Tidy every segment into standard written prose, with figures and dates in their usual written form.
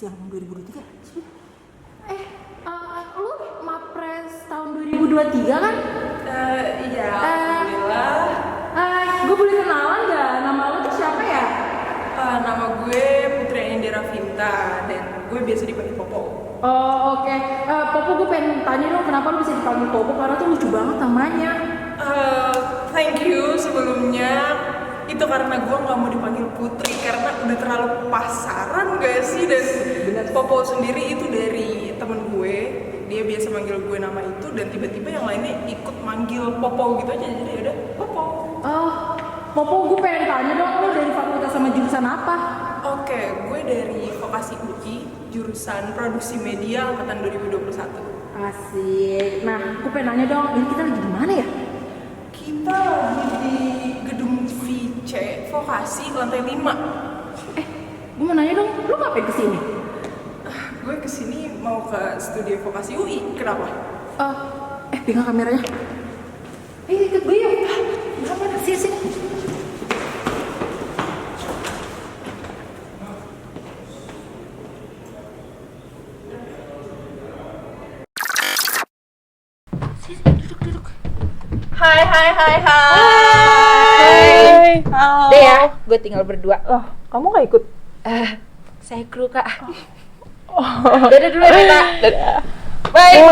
yang 2023 sih. Lu Mapres tahun 2023 kan? Iya, alhamdulillah. Gue boleh kenalan gak? Nama lu tuh siapa ya? Nama gue Putri Indira Vinta dan gue biasa dipanggil Popo. Oh oke. Popo, gue pengen tanya dong kenapa lu bisa dipanggil Popo, karena tuh lucu banget namanya. Thank you sebelumnya. Itu karena gue nggak mau dipanggil Putri karena udah terlalu pasaran gak sih, dan Popo sendiri itu dari temen gue, dia biasa manggil gue nama itu dan tiba-tiba yang lainnya ikut manggil Popo gitu aja, jadi udah Popo. Popo, gue pengen tanya dong, lu dari fakultas sama jurusan apa? Oke, gue dari Vokasi UI, jurusan Produksi Media angkatan 2021. Asik. Nah, gue pengen nanya dong, ini kita lagi di mana ya? Kita lagi di gedung VC Vokasi lantai 5. Gue mau nanya dong, lu ngapain kesini? Gue kesini mau ke studio Vokasi UI. Kenapa? Pegang kameranya. Ikut gue yuk. Berapa? Sini. Duduk. Hai. Halo. Deh ya, gue tinggal berdua. Kamu gak ikut? Saya kru, Kak. Dadah dulu ya, Kak. Bye.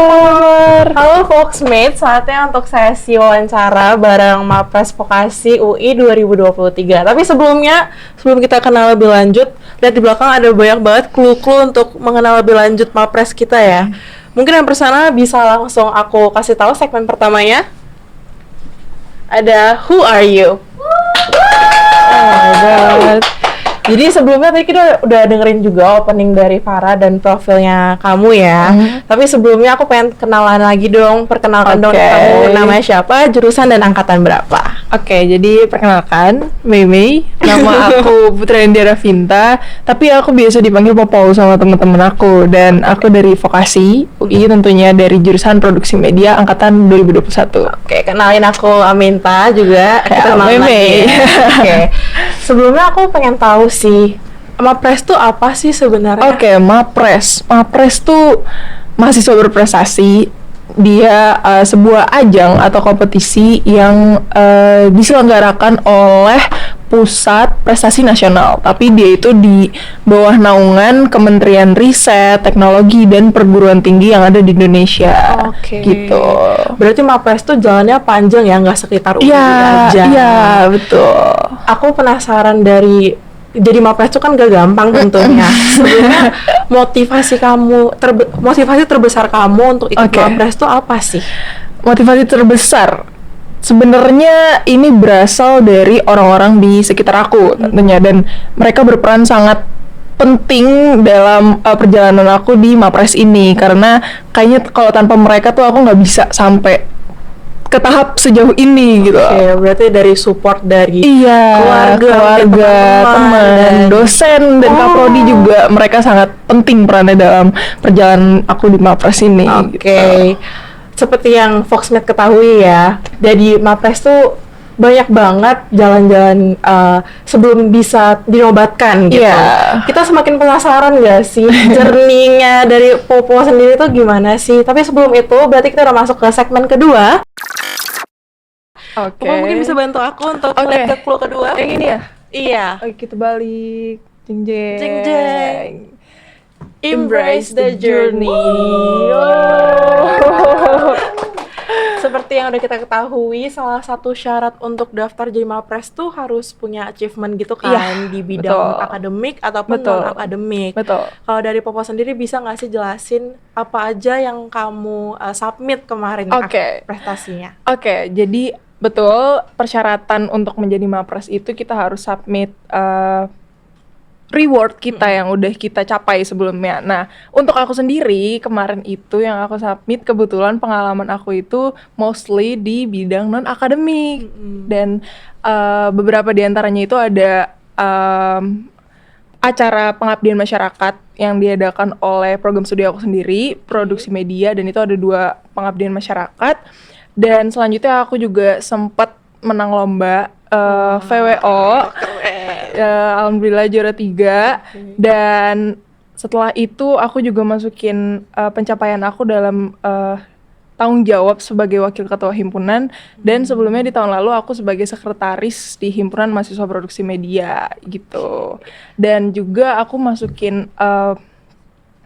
Halo Foxmate, saatnya untuk sesi wawancara bareng Mapres Vokasi UI 2023. Tapi sebelum kita kenal lebih lanjut, lihat di belakang ada banyak banget clue-clue untuk mengenal lebih lanjut Mapres kita ya. Mungkin yang persona bisa langsung aku kasih tahu segmen pertamanya. Ada Who Are You? Oh my god. Jadi sebelumnya tadi kita udah dengerin juga opening dari Farah dan profilnya kamu ya. Tapi sebelumnya aku pengen kenalan lagi dong. Perkenalkan dong kamu, namanya siapa, jurusan dan angkatan berapa? Oke, jadi perkenalkan, Mei. Nama aku Putri Indira Vinta, tapi aku biasa dipanggil Popo sama teman-teman aku. Dan aku dari Vokasi UI, tentunya dari jurusan Produksi Media angkatan 2021. Oke, kenalin aku Aminta juga. Kita kenalan lagi ya. Oke. Sebelumnya aku pengen tahu sih, Mapres tuh apa sih sebenarnya? Oke, Mapres tuh mahasiswa berprestasi. Dia sebuah ajang atau kompetisi yang diselenggarakan oleh Pusat Prestasi Nasional, tapi dia itu di bawah naungan Kementerian Riset, Teknologi, dan Perguruan Tinggi yang ada di Indonesia. Oke. Gitu. Berarti Mapres tuh jalannya panjang ya, nggak sekitar UI aja. Iya, betul. Aku penasaran dari jadi Mapres itu kan gak gampang tentunya. Sebelumnya motivasi terbesar kamu untuk ikut Mapres itu apa sih? Motivasi terbesar sebenarnya ini berasal dari orang-orang di sekitar aku tentunya, dan mereka berperan sangat penting dalam perjalanan aku di Mapres ini, karena kayaknya kalau tanpa mereka tuh aku nggak bisa sampai ke tahap sejauh ini gitu. Oke, berarti dari support dari keluarga, teman, dan dosen dan Kaprodi juga, mereka sangat penting perannya dalam perjalanan aku di Mapres ini. Oke. Gitu. Seperti yang Foxmate ketahui ya, jadi Mapres tuh banyak banget jalan-jalan sebelum bisa dinobatkan gitu. Iya. Kita semakin penasaran gak sih journey-nya dari Popo sendiri tuh gimana sih? Tapi sebelum itu berarti kita udah masuk ke segmen kedua. Oke. Popo mungkin bisa bantu aku untuk melihat ke clue kedua. Yang ini ya? Iya. Oke, kita balik. Jeng jeng. Jeng jeng. Embrace the journey. Seperti yang udah kita ketahui, salah satu syarat untuk daftar jadi Mapres tuh harus punya achievement gitu kan, di bidang akademik ataupun non-akademik. Betul. Kalau dari Popo sendiri bisa nggak sih jelasin apa aja yang kamu submit kemarin prestasinya? Oke, jadi betul, persyaratan untuk menjadi Mapres itu kita harus submit reward kita yang udah kita capai sebelumnya. Nah, untuk aku sendiri kemarin itu yang aku submit, kebetulan pengalaman aku itu mostly di bidang non akademik, dan beberapa diantaranya itu ada acara pengabdian masyarakat yang diadakan oleh program studi aku sendiri, Produksi Media, dan itu ada 2 pengabdian masyarakat. Dan selanjutnya aku juga sempat menang lomba VWO. Alhamdulillah juara 3. Dan setelah itu aku juga masukin pencapaian aku dalam tanggung jawab sebagai wakil ketua himpunan, dan sebelumnya di tahun lalu aku sebagai sekretaris di himpunan mahasiswa produksi media gitu. Dan juga aku masukin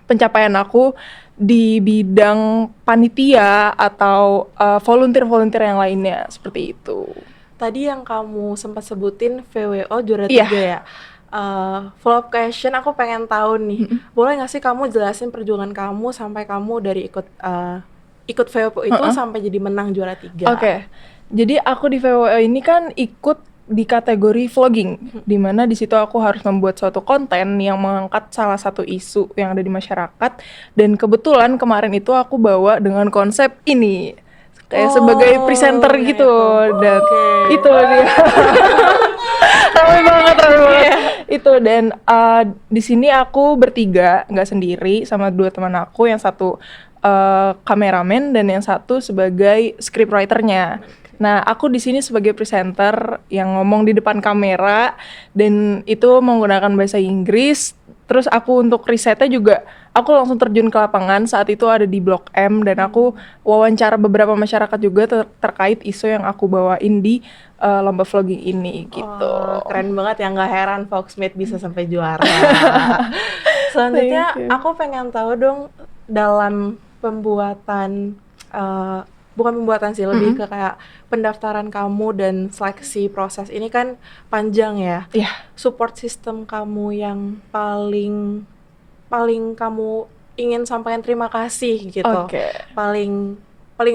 pencapaian aku di bidang panitia atau volunteer yang lainnya seperti itu. Tadi yang kamu sempat sebutin VWO juara Iya. 3 ya. Follow up question, aku pengen tahu nih, boleh nggak sih kamu jelasin perjuangan kamu sampai kamu dari ikut VWO itu sampai jadi menang juara 3? Oke. Jadi aku di VWO ini kan ikut di kategori vlogging, di mana di situ aku harus membuat suatu konten yang mengangkat salah satu isu yang ada di masyarakat, dan kebetulan kemarin itu aku bawa dengan konsep ini kayak sebagai presenter gitu, dan itu dia. Ramai banget. Itu, dan di sini aku bertiga, nggak sendiri, sama 2 teman aku, yang satu kameramen dan yang satu sebagai scriptwriter-nya. Nah, aku di sini sebagai presenter yang ngomong di depan kamera, dan itu menggunakan bahasa Inggris. Terus aku untuk risetnya juga, aku langsung terjun ke lapangan, saat itu ada di Blok M, dan aku wawancara beberapa masyarakat juga terkait isu yang aku bawain di lomba vlogging ini gitu. Keren banget ya, nggak heran Foxmate bisa sampai juara. Selanjutnya aku pengen tahu dong, dalam pembuatan bukan pembuatan sih, lebih ke kayak pendaftaran kamu dan seleksi proses ini kan panjang ya. Iya. Support system kamu yang paling kamu ingin sampaikan terima kasih gitu. Oke. Paling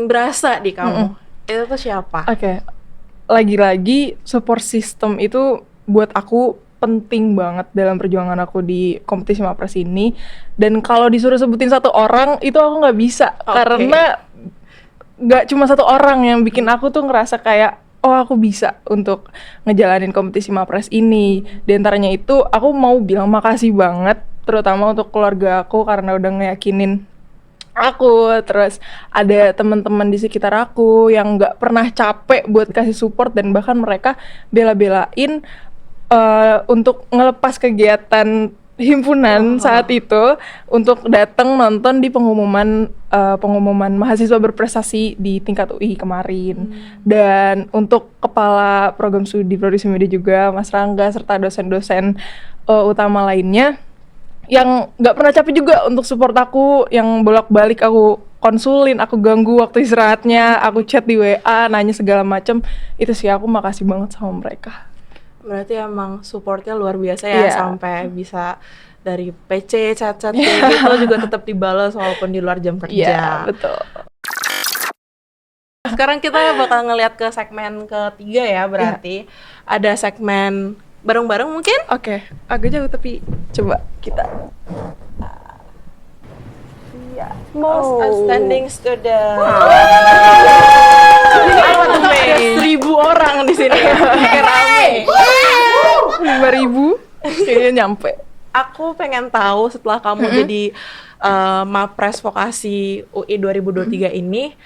berasa di kamu. Itu tuh siapa? Oke. Lagi-lagi support system itu buat aku penting banget dalam perjuangan aku di kompetisi Mapres ini. Dan kalau disuruh sebutin satu orang, itu aku nggak bisa. Karena nggak cuma satu orang yang bikin aku tuh ngerasa kayak, oh aku bisa untuk ngejalanin kompetisi Mapres ini. Di antaranya itu aku mau bilang makasih banget, terutama untuk keluarga aku karena udah ngeyakinin aku. Terus ada teman-teman di sekitar aku yang nggak pernah capek buat kasih support, dan bahkan mereka bela-belain untuk ngelepas kegiatan himpunan saat itu untuk datang nonton di pengumuman mahasiswa berprestasi di tingkat UI kemarin. Dan untuk kepala program studi produksi media juga Mas Rangga, serta dosen-dosen utama lainnya yang nggak pernah capek juga untuk support aku, yang bolak-balik aku konsulin, aku ganggu waktu istirahatnya, aku chat di WA, nanya segala macem. Itu sih, aku makasih banget sama mereka. Berarti emang supportnya luar biasa ya, sampai bisa dari PC, chat-chat kayak gitu juga tetap dibalas walaupun di luar jam kerja. Iya, betul. Sekarang kita bakal ngeliat ke segmen ketiga ya, berarti ada segmen bareng-bareng mungkin? Oke, agak jauh tapi coba kita. Most outstanding student. Ada 1.000 orang di sini. Kayak rame. 5.000 kayaknya nyampe. Aku pengen tahu setelah kamu jadi Mapres Vokasi UI 2023 ini,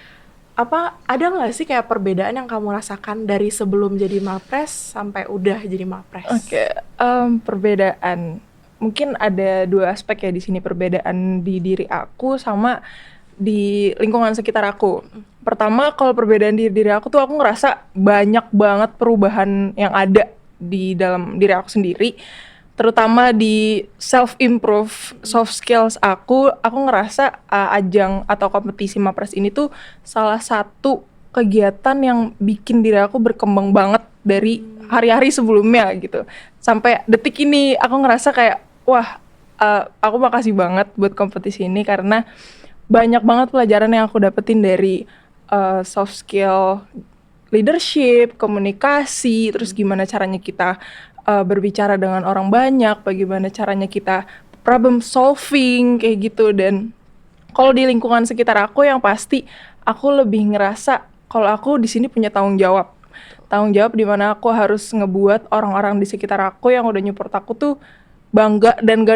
ada nggak sih kayak perbedaan yang kamu rasakan dari sebelum jadi Mapres sampai udah jadi Mapres? Oke, perbedaan. Mungkin ada 2 aspek ya di sini, perbedaan di diri aku sama di lingkungan sekitar aku. Pertama, kalau perbedaan di diri aku tuh, aku ngerasa banyak banget perubahan yang ada di dalam diri aku sendiri, terutama di self-improve, soft skills aku ngerasa ajang atau kompetisi Mapres ini tuh salah satu kegiatan yang bikin diri aku berkembang banget dari hari-hari sebelumnya gitu. Sampai detik ini aku ngerasa kayak, wah, aku makasih banget buat kompetisi ini karena banyak banget pelajaran yang aku dapetin dari soft skill, leadership, komunikasi, terus gimana caranya kita berbicara dengan orang banyak, bagaimana caranya kita problem solving kayak gitu. Dan kalau di lingkungan sekitar aku, yang pasti aku lebih ngerasa kalau aku di sini punya tanggung jawab di mana aku harus ngebuat orang-orang di sekitar aku yang udah nyupport aku tuh bangga dan gak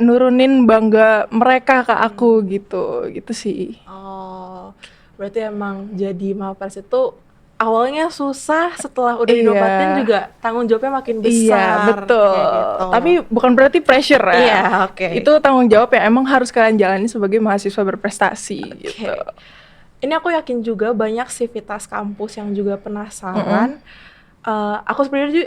nurunin bangga mereka ke aku gitu sih. Oh, berarti emang jadi Mapres itu awalnya susah, setelah udah Iya. dinobatin juga tanggung jawabnya makin besar. Iya, betul. kayak gitu. Tapi bukan berarti pressure ya. Iya, oke. Itu tanggung jawab yang emang harus kalian jalani sebagai mahasiswa berprestasi gitu. Ini aku yakin juga banyak sivitas kampus yang juga penasaran.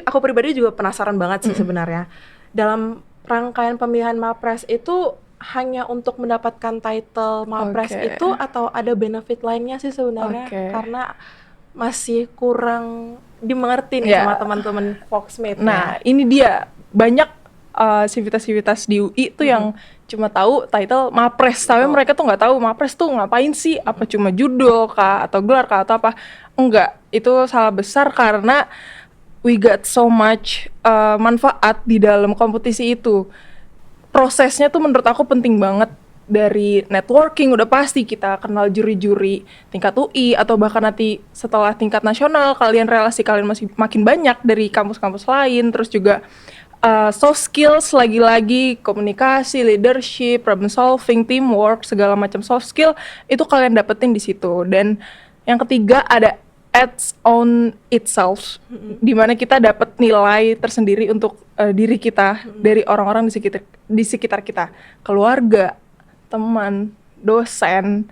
Aku pribadi juga penasaran banget sih sebenarnya. Dalam rangkaian pemilihan Mapres itu hanya untuk mendapatkan title Mapres Oke. itu atau ada benefit lainnya sih sebenarnya? Oke. Karena masih kurang dimengerti nih Ya. sama teman-teman Foxmate. Nah, ini dia banyak sivitas-sivitas di UI tuh yang cuma tahu title Mapres, tapi mereka tuh nggak tahu Mapres tuh ngapain sih? Apa cuma judul kah atau gelar kah atau apa? Enggak, itu salah besar karena we got so much manfaat di dalam kompetisi itu. Prosesnya tuh menurut aku penting banget, dari networking udah pasti kita kenal juri-juri tingkat UI atau bahkan nanti setelah tingkat nasional relasi kalian masih makin banyak dari kampus-kampus lain, terus juga soft skills, lagi-lagi komunikasi, leadership, problem solving, teamwork, segala macam soft skill itu kalian dapetin di situ. Dan yang ketiga ada ads on itself, di mana kita dapat nilai tersendiri untuk diri kita dari orang-orang di sekitar kita, keluarga, teman, dosen,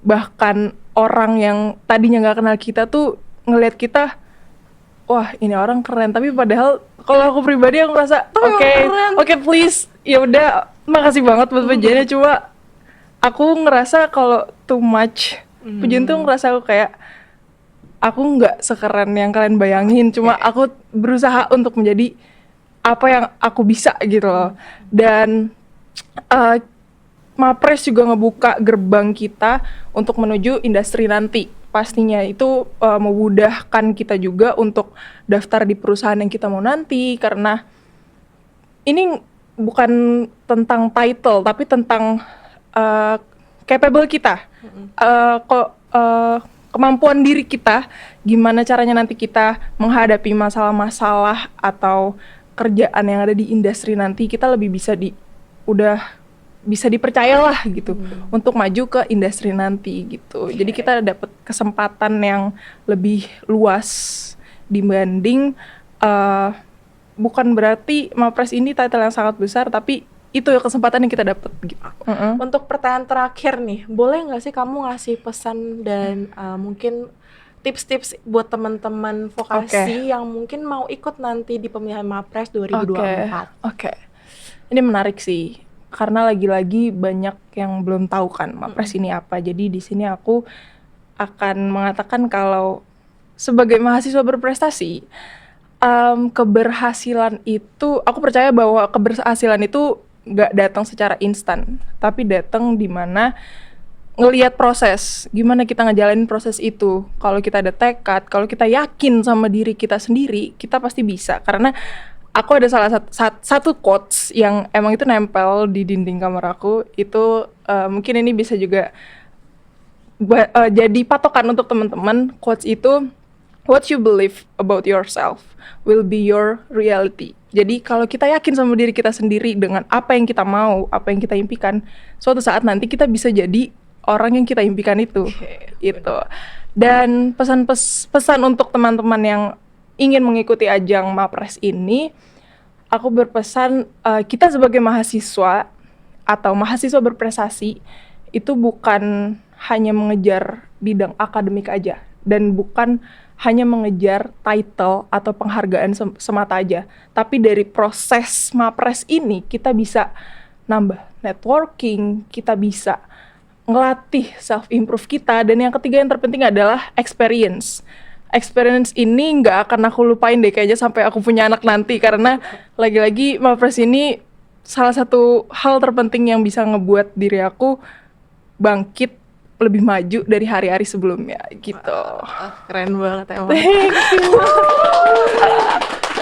bahkan orang yang tadinya nggak kenal kita tuh ngelihat kita, wah ini orang keren. Tapi padahal kalau aku pribadi aku ngerasa oke please, ya udah makasih banget buat pujiannya, cuma aku ngerasa kalau too much pujian tuh ngerasa aku kayak aku nggak sekeren yang kalian bayangin, cuma aku berusaha untuk menjadi apa yang aku bisa gitu loh. Dan Mapres juga ngebuka gerbang kita untuk menuju industri nanti. Pastinya itu memudahkan kita juga untuk daftar di perusahaan yang kita mau nanti, karena ini bukan tentang title tapi tentang capable kita, kemampuan diri kita, gimana caranya nanti kita menghadapi masalah-masalah atau kerjaan yang ada di industri nanti, kita lebih bisa dipercayalah gitu untuk maju ke industri nanti gitu. Jadi kita dapat kesempatan yang lebih luas dibanding bukan berarti Mapres ini title yang sangat besar, tapi itu kesempatan yang kita dapat gitu. Untuk pertanyaan terakhir nih, boleh nggak sih kamu ngasih pesan dan mungkin tips-tips buat teman-teman vokasi yang mungkin mau ikut nanti di pemilihan Mapres 2024? Oke. Ini menarik sih, karena lagi-lagi banyak yang belum tahu kan Mapres ini apa. Jadi di sini aku akan mengatakan kalau sebagai mahasiswa berprestasi, keberhasilan itu, aku percaya bahwa keberhasilan itu nggak datang secara instan, tapi datang di mana ngelihat proses, gimana kita ngejalanin proses itu. Kalau kita ada tekad, kalau kita yakin sama diri kita sendiri, kita pasti bisa. Karena aku ada satu quotes yang emang itu nempel di dinding kamar aku, itu mungkin ini bisa juga jadi patokan untuk teman-teman. Quotes itu, what you believe about yourself will be your reality. Jadi kalau kita yakin sama diri kita sendiri dengan apa yang kita mau, apa yang kita impikan, suatu saat nanti kita bisa jadi orang yang kita impikan itu. Gitu. Dan pesan untuk teman-teman yang ingin mengikuti ajang Mapres ini, aku berpesan kita sebagai mahasiswa atau mahasiswa berprestasi itu bukan hanya mengejar bidang akademik aja, dan bukan hanya mengejar title atau penghargaan semata aja, tapi dari proses Mapres ini kita bisa nambah networking, kita bisa ngelatih self improve kita, dan yang ketiga yang terpenting adalah experience. Experience ini nggak akan aku lupain deh kayaknya sampai aku punya anak nanti, karena lagi-lagi Mapres ini salah satu hal terpenting yang bisa ngebuat diri aku bangkit lebih maju dari hari-hari sebelumnya gitu. Keren banget emang.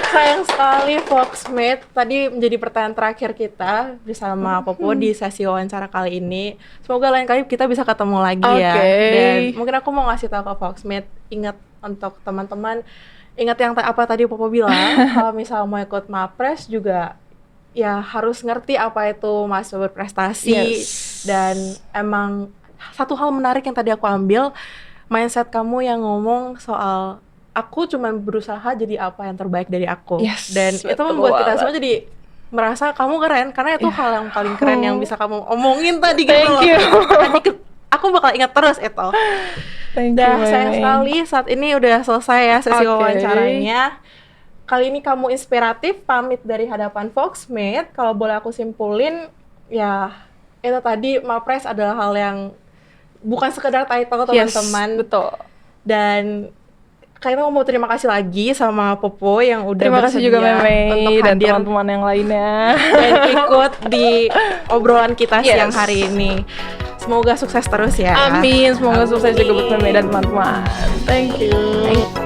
Sayang sekali Foxmate tadi menjadi pertanyaan terakhir kita bersama Popo di sesi wawancara kali ini. Semoga lain kali kita bisa ketemu lagi ya. Dan mungkin aku mau ngasih tahu ke Foxmate, ingat untuk teman-teman, ingat yang apa tadi Popo bilang, kalau misalnya mau ikut Mapres juga ya harus ngerti apa itu mahasiswa berprestasi. Dan emang satu hal menarik yang tadi aku ambil, mindset kamu yang ngomong soal aku cuman berusaha jadi apa yang terbaik dari aku. Yes, Dan itu betul membuat kita banget. semua jadi merasa kamu keren karena itu hal yang paling keren yang bisa kamu omongin tadi gitu Thank loh. you. Aku bakal ingat terus itu. Thank Dah, you, sayang Mei. sekali saat ini udah selesai ya sesi Oke. wawancaranya. Kali ini kamu inspiratif, pamit dari hadapan Foxmate. Kalau boleh aku simpulin, ya itu tadi Mapres adalah hal yang bukan sekedar title Yes, teman-teman. betul. Dan kayaknya mau terima kasih lagi sama Popo yang udah Terima kasih juga bersedia Mei untuk dan hadir teman-teman yang lainnya. dan ikut di obrolan kita Yes. siang hari ini. Semoga sukses terus ya. Amin, semoga sukses juga buat Mei dan teman-teman. Thank you. Thank you.